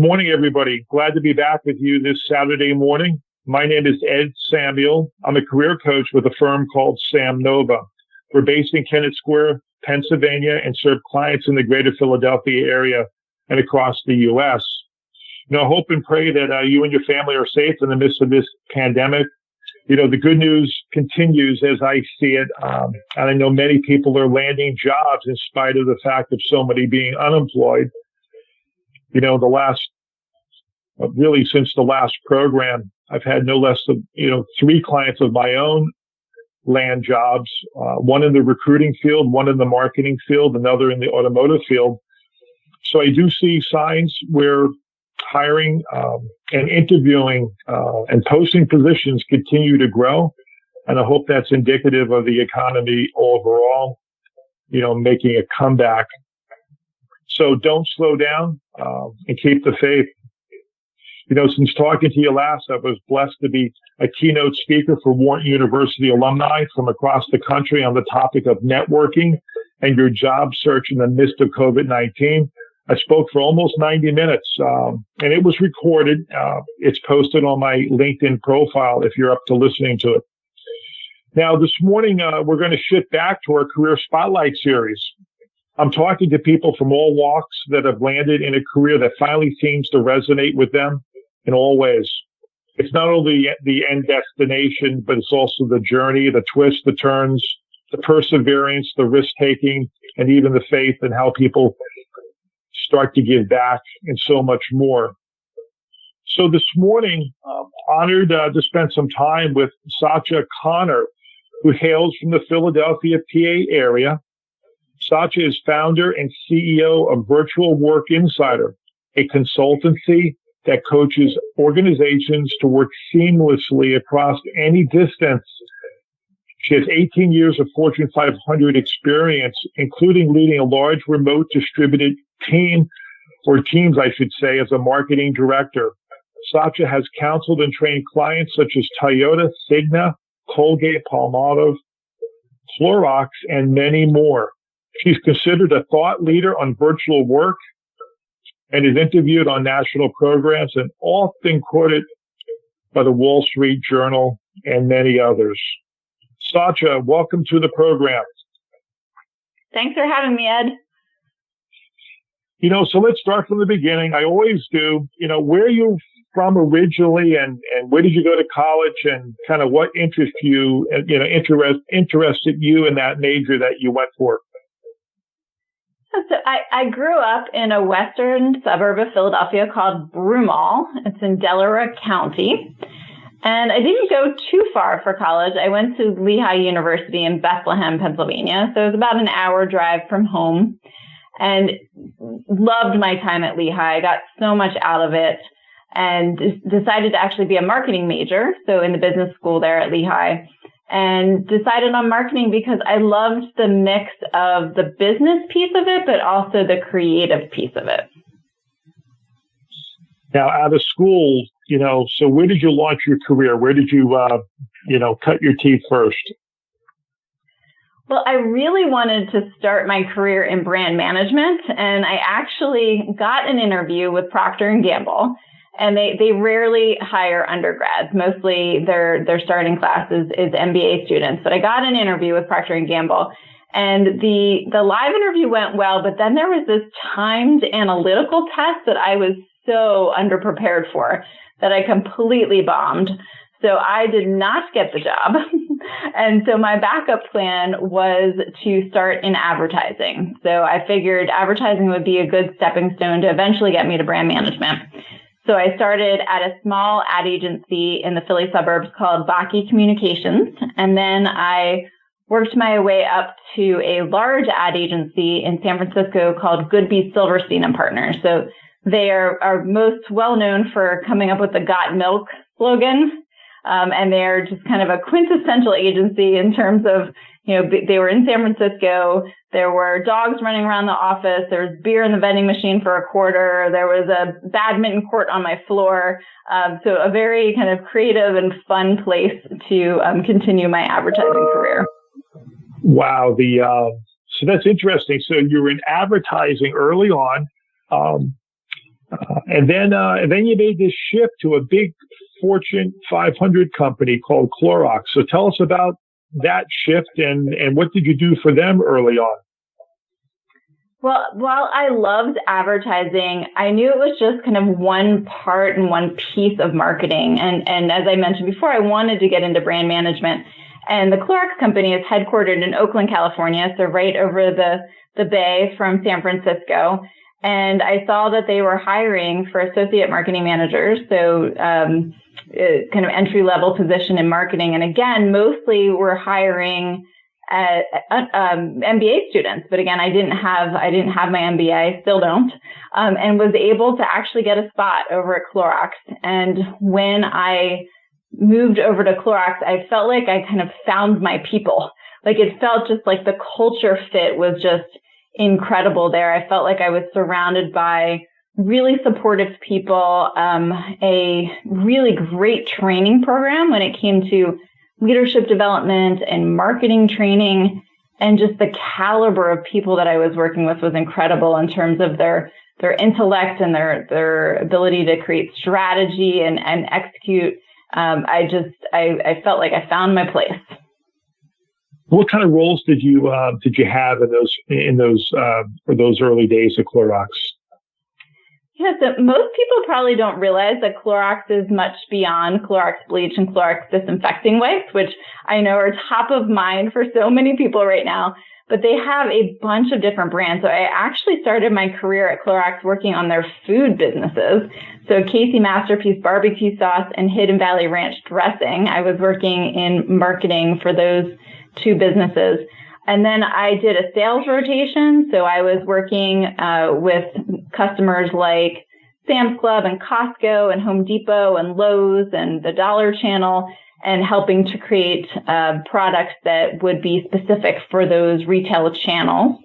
Good morning, everybody. Glad to be back with you this Saturday morning. My name is Ed Samuel. I'm a career coach with a firm called Sam Nova. We're based in Kennett Square, Pennsylvania, and serve clients in the greater Philadelphia area and across the U.S. I hope and pray that you and your family are safe in the midst of this pandemic. The good news continues as I see it. And I know many people are landing jobs in spite of the fact of so many being unemployed. Since the last program, I've had no less than, 3 clients of my own land jobs, one in the recruiting field, one in the marketing field, another in the automotive field. So I do see signs where hiring and interviewing and posting positions continue to grow. And I hope that's indicative of the economy overall, making a comeback. So don't slow down and keep the faith. Since talking to you last, I was blessed to be a keynote speaker for Wharton University alumni from across the country on the topic of networking and your job search in the midst of COVID-19. I spoke for almost 90 minutes, and it was recorded. It's posted on my LinkedIn profile if you're up to listening to it. Now, this morning, we're going to shift back to our Career Spotlight series. I'm talking to people from all walks that have landed in a career that finally seems to resonate with them in all ways. It's not only the end destination, but it's also the journey, the twists, the turns, the perseverance, the risk-taking, and even the faith and how people start to give back and so much more. So this morning, honored to spend some time with Sacha, who hails from the Philadelphia, PA area. Sacha is founder and CEO of Virtual Work Insider, a consultancy that coaches organizations to work seamlessly across any distance. She has 18 years of Fortune 500 experience, including leading a large remote distributed team, or teams, I should say, as a marketing director. Sacha has counseled and trained clients such as Toyota, Cigna, Colgate, Palmolive, Clorox, and many more. She's considered a thought leader on virtual work and is interviewed on national programs and often quoted by the Wall Street Journal and many others. Sacha, welcome to the program. Thanks for having me, Ed. So let's start from the beginning. I always do. Where are you from originally, and where did you go to college, and kind of what interested you in that major that you went for? So I grew up in a western suburb of Philadelphia called Broomall. It's in Delaware County. And I didn't go too far for college. I went to Lehigh University in Bethlehem, Pennsylvania. So it was about an hour drive from home, and loved my time at Lehigh. I got so much out of it and decided to actually be a marketing major. So in the business school there at Lehigh. And decided on marketing because I loved the mix of the business piece of it, but also the creative piece of it. Now, out of school, so where did you launch your career? Where did you, cut your teeth first? Well, I really wanted to start my career in brand management, and I actually got an interview with Procter & Gamble. And they rarely hire undergrads. Mostly their starting class is MBA students. But I got an interview with Procter & Gamble, and the live interview went well, but then there was this timed analytical test that I was so underprepared for that I completely bombed. So I did not get the job. And so my backup plan was to start in advertising. So I figured advertising would be a good stepping stone to eventually get me to brand management. So I started at a small ad agency in the Philly suburbs called Baki Communications. And then I worked my way up to a large ad agency in San Francisco called Goodby Silverstein and Partners. So they are most well known for coming up with the Got Milk slogan. And they're just kind of a quintessential agency in terms of, they were in San Francisco. There were dogs running around the office. There was beer in the vending machine for a quarter. There was a badminton court on my floor. So a very kind of creative and fun place to continue my advertising career. Wow. So that's interesting. So you were in advertising early on. And then you made this shift to a big Fortune 500 company called Clorox. So tell us about that shift and what did you do for them early on? Well, while I loved advertising, I knew it was just kind of one part and one piece of marketing. And as I mentioned before, I wanted to get into brand management. And the Clorox company is headquartered in Oakland, California, so right over the bay from San Francisco. And I saw that they were hiring for associate marketing managers, so kind of entry-level position in marketing. And again, mostly we're hiring MBA students, but again, I didn't have my MBA, I still don't, and was able to actually get a spot over at Clorox. And when I moved over to Clorox, I felt like I kind of found my people. Like it felt just like the culture fit was just incredible there. I felt like I was surrounded by really supportive people, a really great training program when it came to leadership development and marketing training, and just the caliber of people that I was working with was incredible in terms of their intellect and their ability to create strategy and execute. I felt like I found my place. What kind of roles did you have in those early days at Clorox? Yeah, so most people probably don't realize that Clorox is much beyond Clorox bleach and Clorox disinfecting wipes, which I know are top of mind for so many people right now. But they have a bunch of different brands. So I actually started my career at Clorox working on their food businesses. So Casey Masterpiece barbecue sauce and Hidden Valley Ranch dressing. I was working in marketing for those two businesses. And then I did a sales rotation. So I was working with customers like Sam's Club and Costco and Home Depot and Lowe's and the Dollar Channel, and helping to create products that would be specific for those retail channels.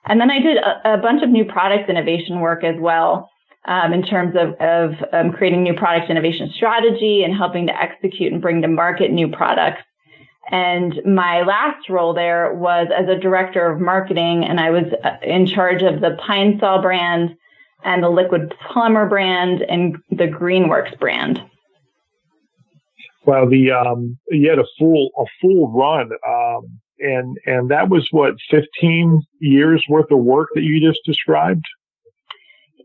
And then I did a bunch of new product innovation work as well, in terms of creating new product innovation strategy and helping to execute and bring to market new products. And my last role there was as a director of marketing, and I was in charge of the Pine Sol brand and the Liquid Plumber brand and the Greenworks brand. Well, you had a full run, and that was what, 15 years worth of work that you just described?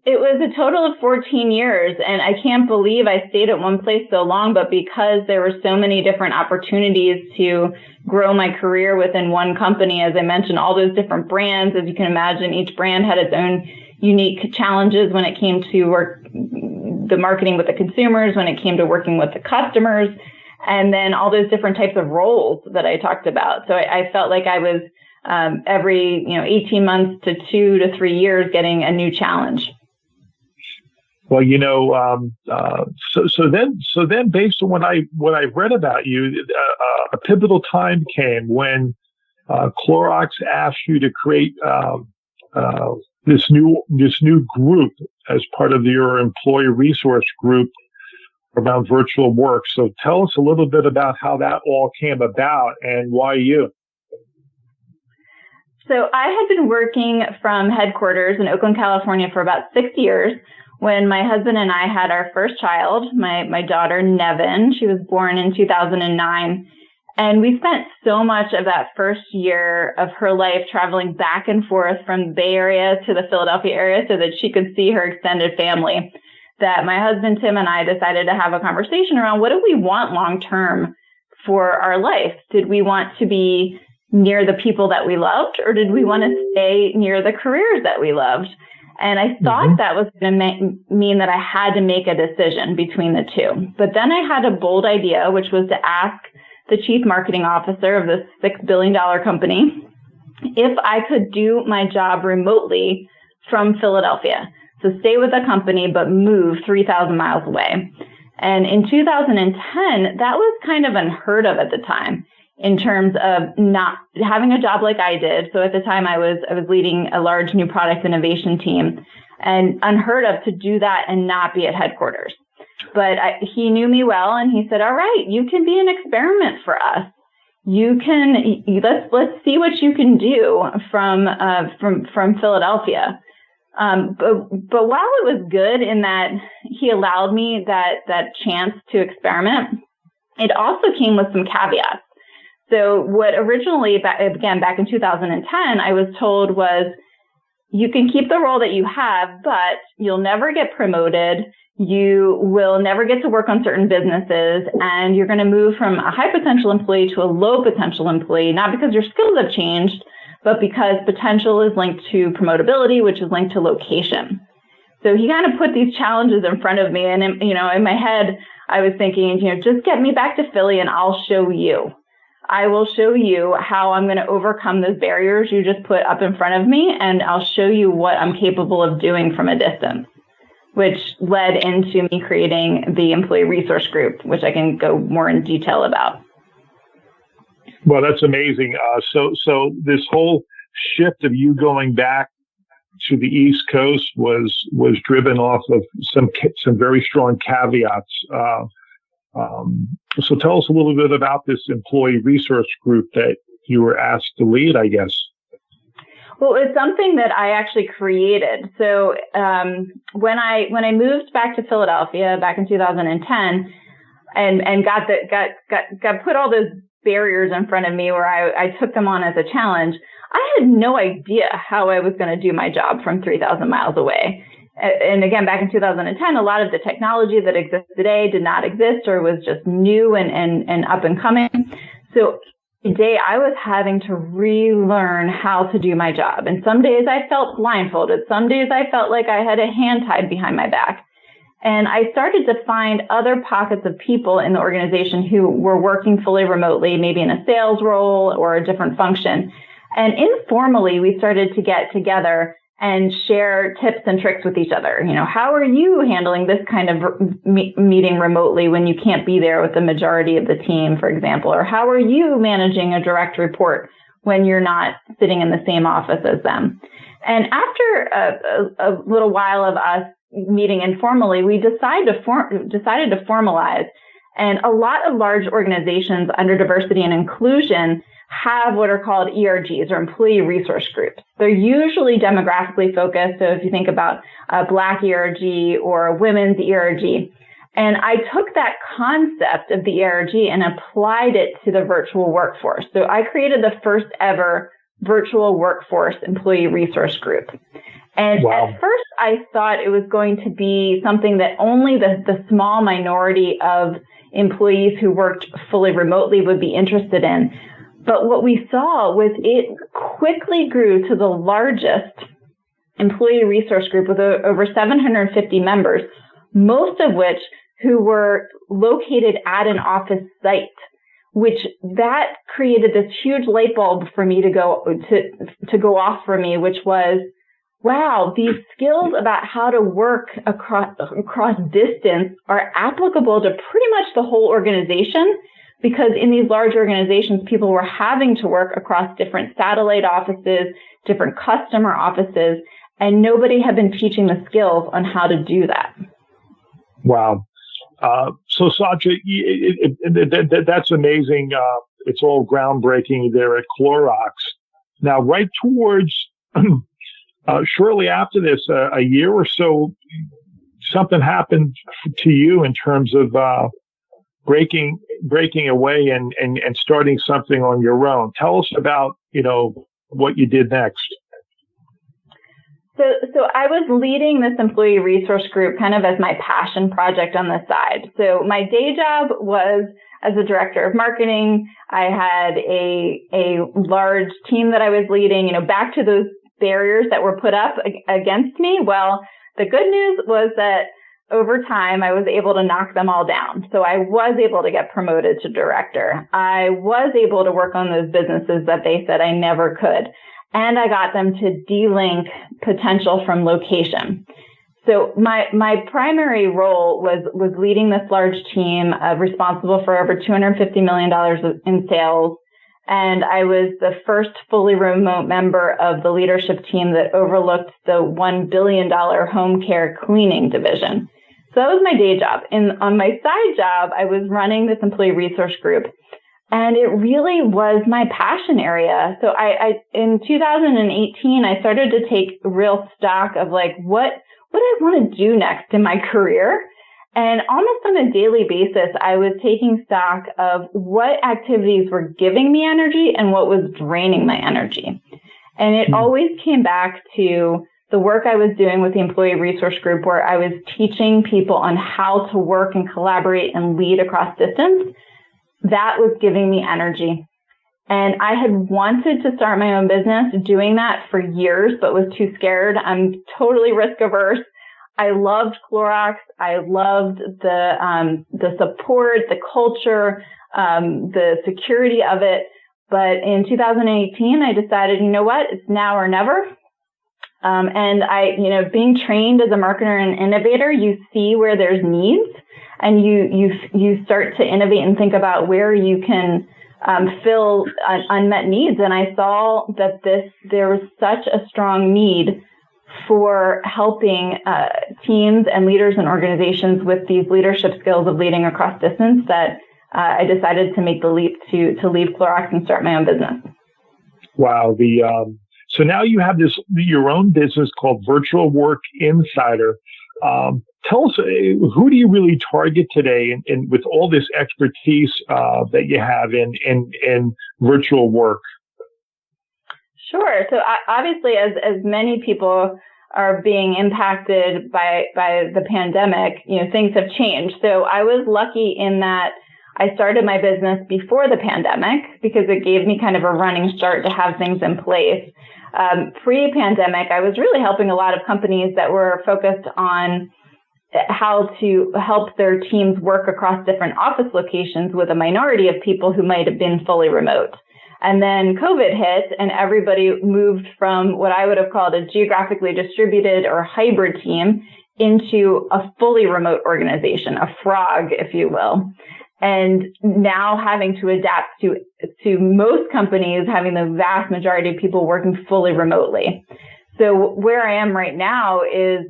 It was a total of 14 years, and I can't believe I stayed at one place so long, but because there were so many different opportunities to grow my career within one company, as I mentioned, all those different brands, as you can imagine, each brand had its own unique challenges when it came to the marketing with the consumers, when it came to working with the customers, and then all those different types of roles that I talked about. So I felt like I was every 18 months to 2 to 3 years getting a new challenge. Well, so then, based on what I read about you, a pivotal time came when Clorox asked you to create this new group as part of your employee resource group around virtual work. So tell us a little bit about how that all came about and why you. So I had been working from headquarters in Oakland, California for about 6 years when my husband and I had our first child, my daughter, Nevin. She was born in 2009. And we spent so much of that first year of her life traveling back and forth from the Bay Area to the Philadelphia area so that she could see her extended family, that my husband, Tim, and I decided to have a conversation around what do we want long-term for our life? Did we want to be near the people that we loved, or did we want to stay near the careers that we loved? And I thought that was going to mean that I had to make a decision between the two. But then I had a bold idea, which was to ask the chief marketing officer of this $6 billion company if I could do my job remotely from Philadelphia. So stay with the company, but move 3,000 miles away. And in 2010, that was kind of unheard of at the time in terms of not having a job like I did. So at the time I was leading a large new product innovation team, and unheard of to do that and not be at headquarters. But he knew me well, and he said, all right, you can be an experiment for us. Let's see what you can do from Philadelphia. But while it was good in that he allowed me that chance to experiment, it also came with some caveats. So what originally, back in 2010, I was told was, you can keep the role that you have, but you'll never get promoted. You will never get to work on certain businesses, and you're going to move from a high potential employee to a low potential employee, not because your skills have changed, but because potential is linked to promotability, which is linked to location. So he kind of put these challenges in front of me, and in my head, I was thinking, just get me back to Philly and I'll show you. I will show you how I'm going to overcome those barriers you just put up in front of me, and I'll show you what I'm capable of doing from a distance, which led into me creating the employee resource group, which I can go more in detail about. Well, that's amazing. So this whole shift of you going back to the East Coast was driven off of some very strong caveats. So tell us a little bit about this employee resource group that you were asked to lead, I guess. Well, it's something that I actually created. So when I moved back to Philadelphia back in 2010, and got put all those barriers in front of me where I took them on as a challenge, I had no idea how I was going to do my job from 3,000 miles away. And again, back in 2010, a lot of the technology that exists today did not exist or was just new and up and coming. So today I was having to relearn how to do my job. And some days I felt blindfolded. Some days I felt like I had a hand tied behind my back. And I started to find other pockets of people in the organization who were working fully remotely, maybe in a sales role or a different function. And informally, we started to get together and share tips and tricks with each other. How are you handling this kind of meeting remotely when you can't be there with the majority of the team, for example? Or how are you managing a direct report when you're not sitting in the same office as them? And after a little while of us meeting informally, we decided to formalize. And a lot of large organizations under diversity and inclusion have what are called ERGs, or employee resource groups. They're usually demographically focused. So if you think about a Black ERG or a women's ERG, and I took that concept of the ERG and applied it to the virtual workforce. So I created the first ever virtual workforce employee resource group. And wow. At first I thought it was going to be something that only the small minority of employees who worked fully remotely would be interested in. But what we saw was it quickly grew to the largest employee resource group with over 750 members, most of which who were located at an office site, which that created this huge light bulb for me to go off for me, which was, wow, these skills about how to work across distance are applicable to pretty much the whole organization. Because in these large organizations, people were having to work across different satellite offices, different customer offices, and nobody had been teaching the skills on how to do that. Wow. So Sacha, that's amazing. It's all groundbreaking there at Clorox. Now, right towards, shortly after this, a year or so, something happened to you in terms of breaking away and starting something on your own. Tell us about, what you did next. So I was leading this employee resource group kind of as my passion project on the side. So my day job was as a director of marketing. I had a large team that I was leading, back to those barriers that were put up against me. Well, the good news was that over time, I was able to knock them all down. So I was able to get promoted to director. I was able to work on those businesses that they said I never could. And I got them to de-link potential from location. So my primary role was leading this large team responsible for over $250 million in sales. And I was the first fully remote member of the leadership team that overlooked the $1 billion home care cleaning division. So that was my day job. And on my side job, I was running this employee resource group. And it really was my passion area. So in 2018, I started to take real stock of like, what I want to do next in my career. And almost on a daily basis, I was taking stock of what activities were giving me energy and what was draining my energy. And it always came back to the work I was doing with the Employee Resource Group, where I was teaching people on how to work and collaborate and lead across distance. That was giving me energy. And I had wanted to start my own business doing that for years, but was too scared. I'm totally risk averse. I loved Clorox. I loved the support, the culture, the security of it. But in 2018, I decided, you know what? It's now or never. And being trained as a marketer and innovator, you see where there's needs, and you start to innovate and think about where you can fill unmet needs. And I saw that there was such a strong need for helping teams and leaders and organizations with these leadership skills of leading across distance that I decided to make the leap to leave Clorox and start my own business. Wow. So now you have your own business called Virtual Work Insider. Tell us, who do you really target today and with all this expertise that you have in virtual work? Sure. So obviously, as many people are being impacted by the pandemic, things have changed. So I was lucky in that I started my business before the pandemic because it gave me kind of a running start to have things in place. Pre-pandemic, I was really helping a lot of companies that were focused on how to help their teams work across different office locations with a minority of people who might have been fully remote. And then COVID hit and everybody moved from what I would have called a geographically distributed or hybrid team into a fully remote organization, a frog, if you will. And now having to adapt to most companies having the vast majority of people working fully remotely. So where I am right now is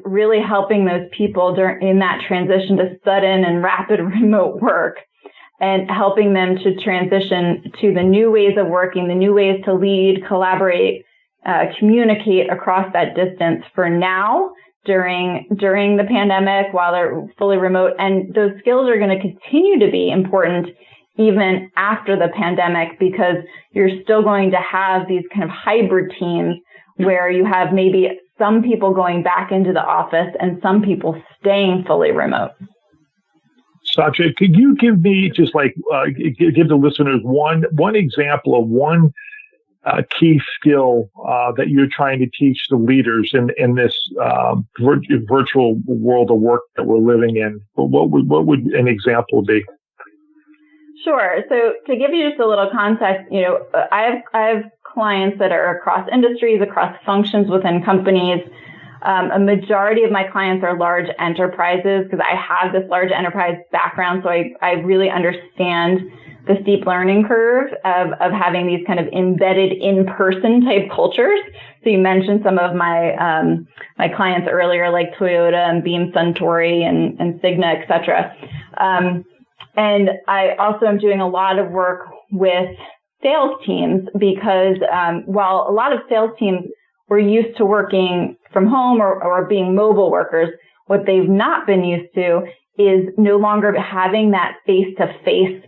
really helping those people in that transition to sudden and rapid remote work, and helping them to transition to the new ways of working, the new ways to lead, collaborate, communicate across that distance for now, during the pandemic, while they're fully remote. And those skills are going to continue to be important even after the pandemic, because you're still going to have these kind of hybrid teams where you have maybe some people going back into the office and some people staying fully remote. Sacha, could you give me give the listeners one example of one key skill that you're trying to teach the leaders in this virtual world of work that we're living in? What would an example be? Sure. So to give you just a little context, I have clients that are across industries, across functions within companies. A majority of my clients are large enterprises because I have this large enterprise background. So I really understand the steep learning curve of having these kind of embedded in-person type cultures. So you mentioned some of my my clients earlier, like Toyota and Beam Suntory and Cigna, et cetera. And I also am doing a lot of work with sales teams because while a lot of sales teams were used to working from home or being mobile workers, what they've not been used to is no longer having that face-to-face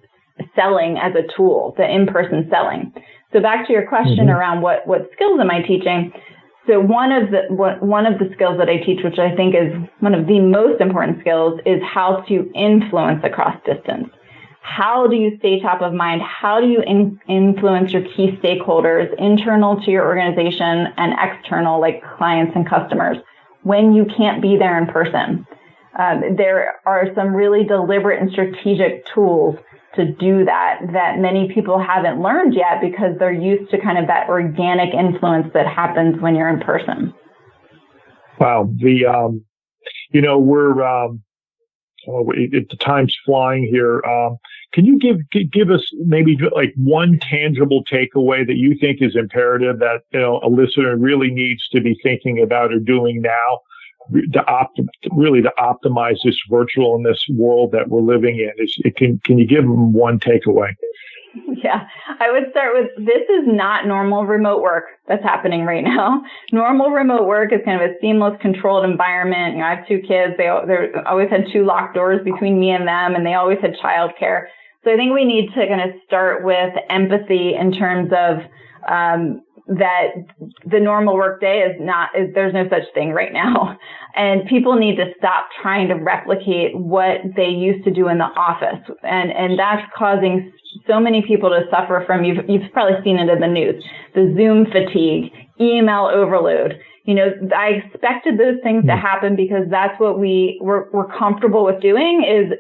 selling as a tool, the in-person selling. So back to your question around what skills am I teaching? So one of the skills that I teach, which I think is one of the most important skills, is how to influence across distance. How do you stay top of mind? How do you influence your key stakeholders, internal to your organization and external, like clients and customers, when you can't be there in person? There are some really deliberate and strategic tools to do that many people haven't learned yet because they're used to kind of that organic influence that happens when you're in person. Wow. The time's flying here. Can you give us maybe like one tangible takeaway that you think is imperative that a listener really needs to be thinking about or doing now to optimize this virtual in this world that we're living in? Can you give them one takeaway? Yeah, I would start with, this is not normal remote work that's happening right now. Normal remote work is kind of a seamless, controlled environment. I have 2 kids. They always had 2 locked doors between me and them, and they always had childcare. So I think we need to kind of start with empathy in terms of that the normal workday there's no such thing right now. And people need to stop trying to replicate what they used to do in the office. And that's causing so many people to suffer from, you've probably seen it in the news, the Zoom fatigue, email overload. I expected those things to happen because that's what we're comfortable with doing, is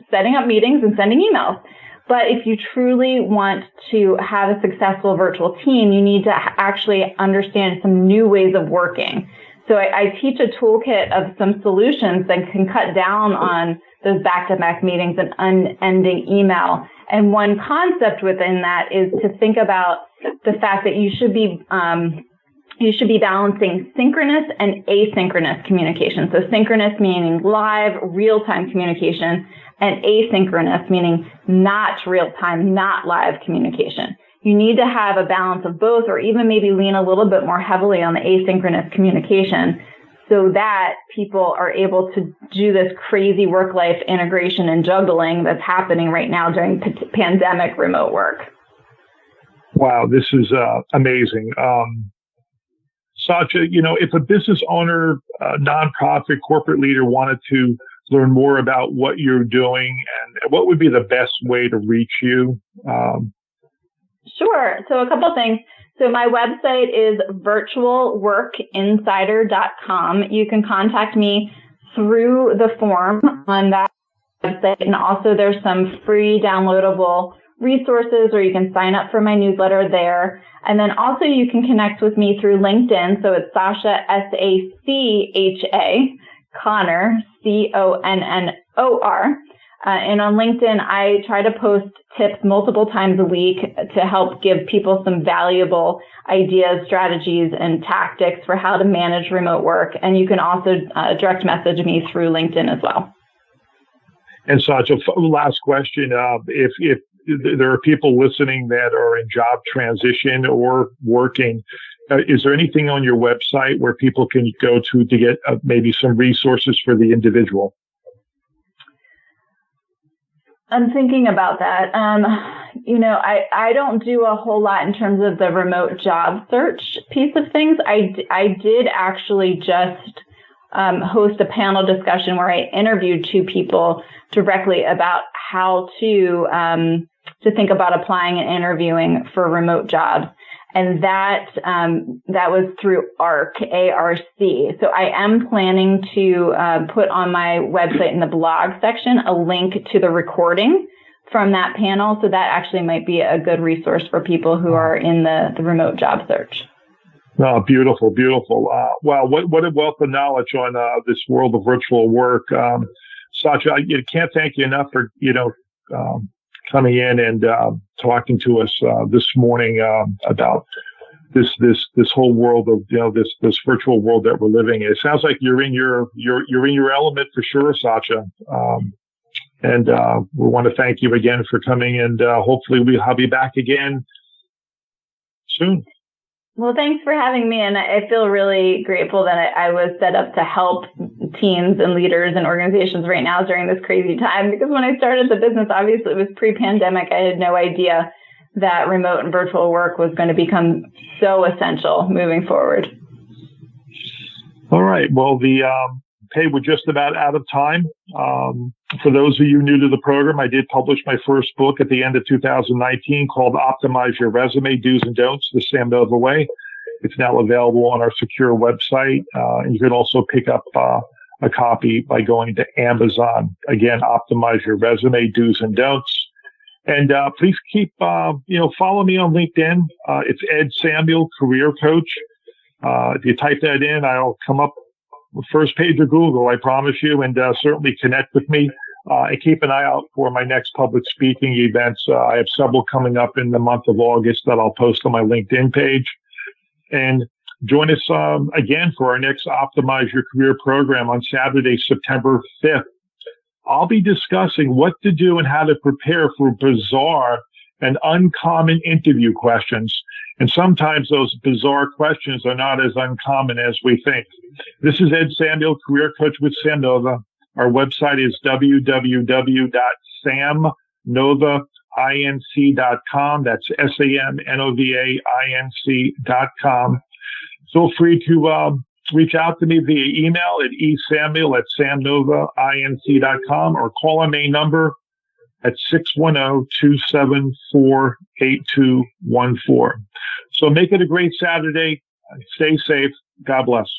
setting up meetings and sending emails. But if you truly want to have a successful virtual team, you need to actually understand some new ways of working. So I teach a toolkit of some solutions that can cut down on those back-to-back meetings and unending email. And one concept within that is to think about the fact that you should be balancing synchronous and asynchronous communication. So synchronous meaning live, real-time communication, and asynchronous meaning not real-time, not live communication. You need to have a balance of both, or even maybe lean a little bit more heavily on the asynchronous communication, so that people are able to do this crazy work-life integration and juggling that's happening right now during pandemic remote work. Wow, this is amazing. Sacha, if a business owner, nonprofit, corporate leader wanted to learn more about what you're doing, and what would be the best way to reach you? Sure. So a couple of things. So my website is virtualworkinsider.com. You can contact me through the form on that website. And also there's some free downloadable resources, or you can sign up for my newsletter there. And then also you can connect with me through LinkedIn. So it's Sacha, Sacha, Connor, Connor. And on LinkedIn, I try to post tips multiple times a week to help give people some valuable ideas, strategies, and tactics for how to manage remote work. And you can also direct message me through LinkedIn as well. And Sacha, last question. If there are people listening that are in job transition or working, is there anything on your website where people can go to get maybe some resources for the individual? I'm thinking about that. I don't do a whole lot in terms of the remote job search piece of things. I did actually just host a panel discussion where I interviewed 2 people directly about how to think about applying and interviewing for remote jobs. And that was through ARC, A-R-C. So I am planning to put on my website in the blog section a link to the recording from that panel. So that actually might be a good resource for people who are in the remote job search. Oh, beautiful, beautiful. Wow, what a wealth of knowledge on this world of virtual work. Sacha, I can't thank you enough for, coming in and talking to us this morning about this whole world of this virtual world that we're living in. It sounds like you're in your element for sure, Sacha. And we want to thank you again for coming, and hopefully I'll be back again soon. Well, thanks for having me, and I feel really grateful that I was set up to help teams and leaders and organizations right now during this crazy time, because when I started the business, obviously it was pre-pandemic. I had no idea that remote and virtual work was going to become so essential moving forward. All right. Well, we're just about out of time. For those of you new to the program, I did publish my first book at the end of 2019 called Optimize Your Resume, Do's and Don'ts, the Sam Nova Way. It's now available on our secure website. And you can also pick up a copy by going to Amazon. Again, Optimize Your Resume, Do's and Don'ts. And please keep, follow me on LinkedIn. It's Ed Samuel, Career Coach. If you type that in, I'll come up the first page of Google, I promise you, and certainly connect with me. And keep an eye out for my next public speaking events. I have several coming up in the month of August that I'll post on my LinkedIn page. And join us again for our next Optimize Your Career program on Saturday, September 5th. I'll be discussing what to do and how to prepare for bizarre and uncommon interview questions. And sometimes those bizarre questions are not as uncommon as we think. This is Ed Samuel, career coach with Samnova. Our website is www.samnovainc.com. That's SAMNOVAINC.com. Feel free to reach out to me via email at esamuel@samnovainc.com or call our main number at 610-274-8214. So make it a great Saturday. Stay safe. God bless.